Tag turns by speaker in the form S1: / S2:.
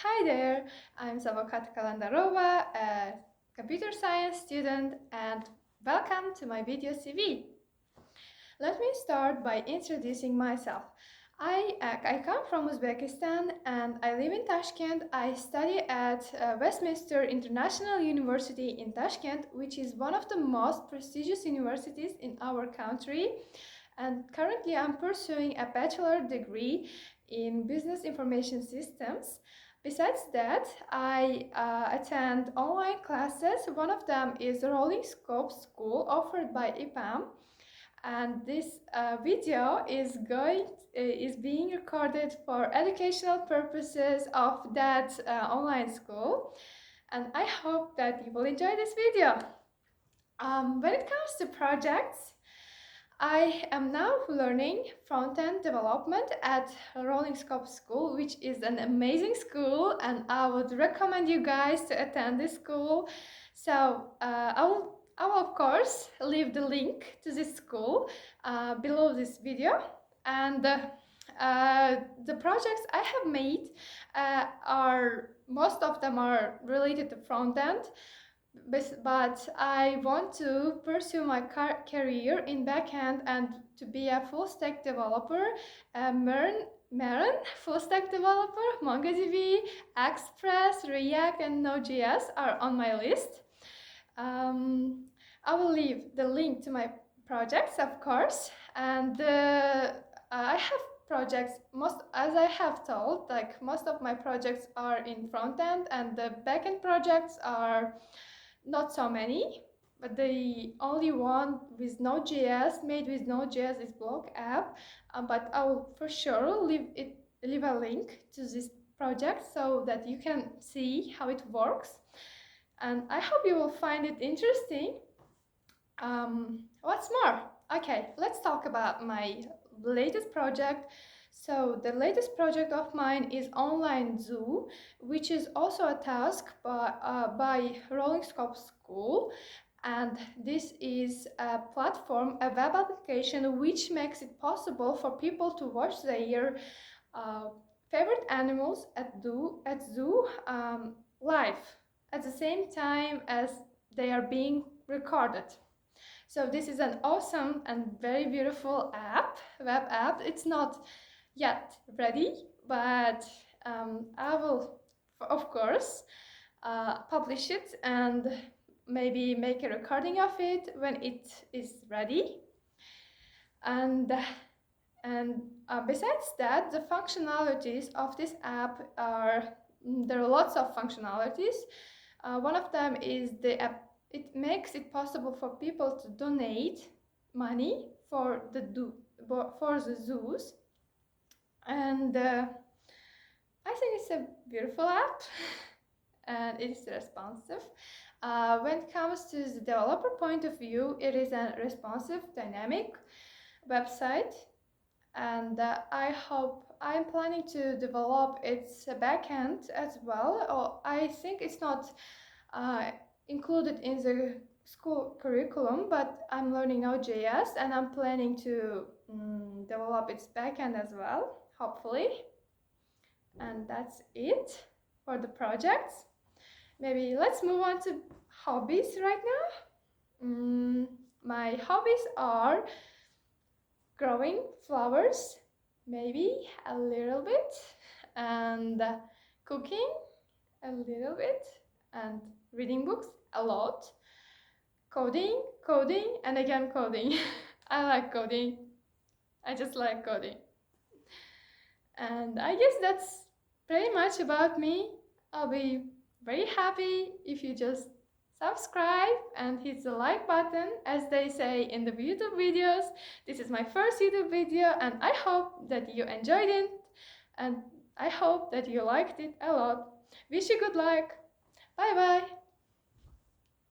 S1: Hi there, I'm Sabokhat Kalandarova, a computer science student, and welcome to my video CV. Let me start by introducing myself. I come from Uzbekistan and I live in Tashkent. I study at Westminster International University in Tashkent, which is one of the most prestigious universities in our country. And currently I'm pursuing a bachelor degree in business information systems. Besides that, I attend online classes. One of them is RSSchool School offered by IPAM, and this video is being recorded for educational purposes of that online school, and I hope that you will enjoy this video. When it comes to projects, I am now learning front-end development at RSSchool School, which is an amazing school, and I would recommend you guys to attend this school. So I will of course leave the link to this school below this video, and the projects I have made most of them are related to front-end. But I want to pursue my career in backend and to be a full stack developer. Marin, full stack developer, MongoDB, Express, React, and Node.js are on my list. I will leave the link to my projects, of course, and I have projects, as I have told, like most of my projects are in front end, and the backend projects are not so many, but the only one with Node.js, made with Node.js, is Blog app. But I will for sure leave a link to this project so that you can see how it works. And I hope you will find it interesting. What's more? Okay, let's talk about my latest project. So the latest project of mine is Online Zoo, which is also a task by RSSchool School. And this is a platform, a web application, which makes it possible for people to watch their favorite animals at zoo live at the same time as they are being recorded. So this is an awesome and very beautiful web app. It's not yet ready, but I will, of course, publish it and maybe make a recording of it when it is ready. And besides that, the functionalities of this app there are lots of functionalities. One of them is it makes it possible for people to donate money for the zoos, and I think it's a beautiful app and it is responsive. When it comes to the developer point of view, it is a responsive, dynamic website, and I'm planning to develop its backend as well. Or I think it's not included in the school curriculum, but I'm learning Node.js and I'm planning to develop its backend as well, hopefully. And that's it for the projects. Maybe let's move on to hobbies right now. My hobbies are growing flowers, maybe a little bit, and cooking a little bit, and reading books a lot, coding, and again coding. I like coding. I just like coding. And I guess that's pretty much about me. I'll be very happy if you just subscribe and hit the like button, as they say in the YouTube videos. This is my first YouTube video and I hope that you enjoyed it and I hope that you liked it a lot. Wish you good luck. Bye bye.